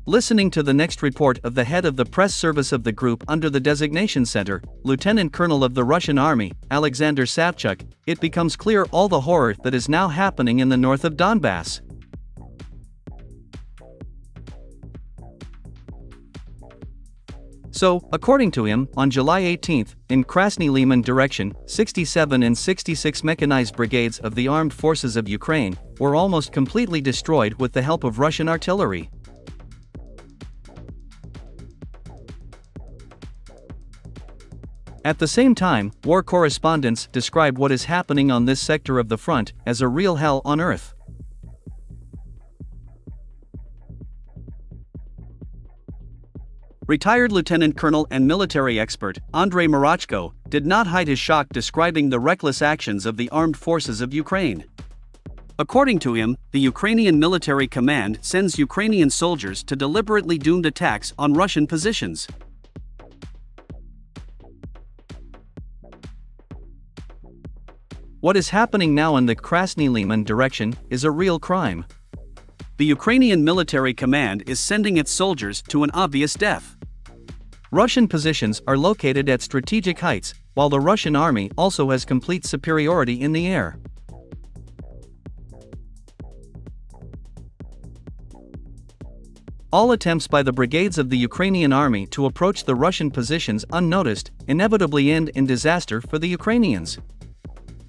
Listening to the next report of the head of the press service of the group under the designation center, Lieutenant Colonel of the Russian Army, Alexander Savchuk, it becomes clear all the horror that is now happening in the north of Donbass. So, according to him, on July 18, in Krasny Liman direction, 67 and 66 mechanized brigades of the armed forces of Ukraine were almost completely destroyed with the help of Russian artillery. At the same time, war correspondents describe what is happening on this sector of the front as a real hell on earth. Retired Lieutenant Colonel and military expert Andrei Marachko did not hide his shock describing the reckless actions of the armed forces of Ukraine. According to him, the Ukrainian military command sends Ukrainian soldiers to deliberately doomed attacks on Russian positions. What is happening now in the Krasny Liman direction is a real crime. The Ukrainian military command is sending its soldiers to an obvious death. Russian positions are located at strategic heights, while the Russian army also has complete superiority in the air. All attempts by the brigades of the Ukrainian army to approach the Russian positions unnoticed inevitably end in disaster for the Ukrainians.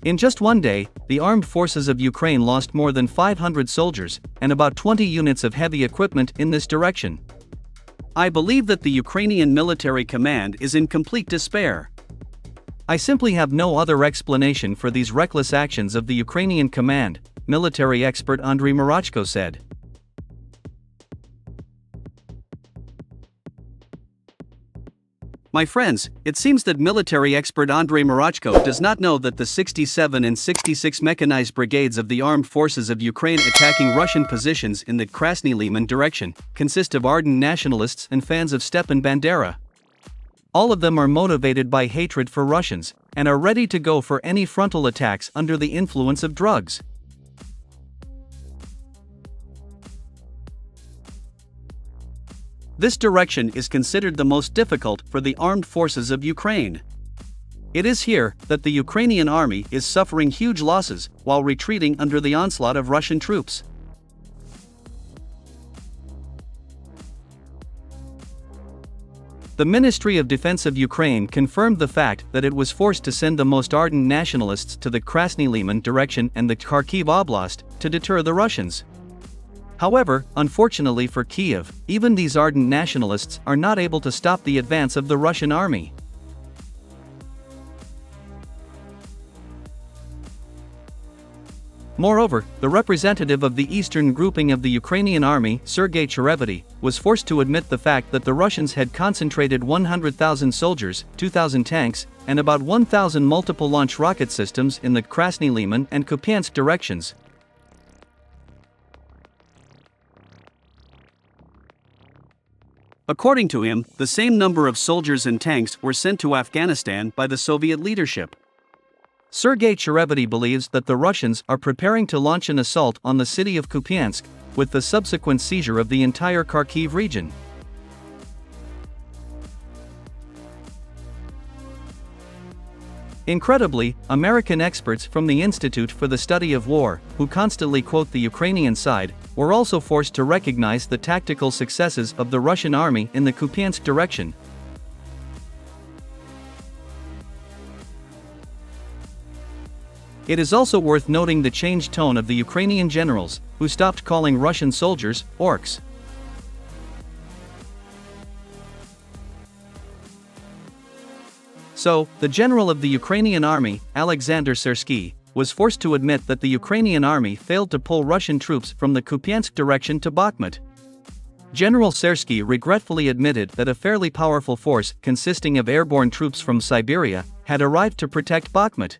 In just one day, the armed forces of Ukraine lost more than 500 soldiers and about 20 units of heavy equipment in this direction. I believe that the Ukrainian military command is in complete despair. I simply have no other explanation for these reckless actions of the Ukrainian command, military expert Andrei Marachko said. My friends, it seems that military expert Andrei Marachko does not know that the 67 and 66 mechanized brigades of the armed forces of Ukraine attacking Russian positions in the Krasny Liman direction consist of ardent nationalists and fans of Stepan Bandera. All of them are motivated by hatred for Russians and are ready to go for any frontal attacks under the influence of drugs. This direction is considered the most difficult for the armed forces of Ukraine. It is here that the Ukrainian army is suffering huge losses while retreating under the onslaught of Russian troops. The Ministry of Defense of Ukraine confirmed the fact that it was forced to send the most ardent nationalists to the Krasny Liman direction and the Kharkiv Oblast to deter the Russians. However, unfortunately for Kyiv, even these ardent nationalists are not able to stop the advance of the Russian army. Moreover, the representative of the eastern grouping of the Ukrainian army, Sergei Cherevity, was forced to admit the fact that the Russians had concentrated 100,000 soldiers, 2,000 tanks, and about 1,000 multiple launch rocket systems in the Krasny Liman and Kupyansk directions. According to him, the same number of soldiers and tanks were sent to Afghanistan by the Soviet leadership. Sergei Cherevity believes that the Russians are preparing to launch an assault on the city of Kupyansk, with the subsequent seizure of the entire Kharkiv region. Incredibly, American experts from the Institute for the Study of War, who constantly quote the Ukrainian side, were also forced to recognize the tactical successes of the Russian army in the Kupyansk direction. It is also worth noting the changed tone of the Ukrainian generals, who stopped calling Russian soldiers orcs. So, the general of the Ukrainian army, Alexander Savchuk, was forced to admit that the Ukrainian army failed to pull Russian troops from the Kupyansk direction to Bakhmut. General Savchuk regretfully admitted that a fairly powerful force consisting of airborne troops from Siberia had arrived to protect Bakhmut.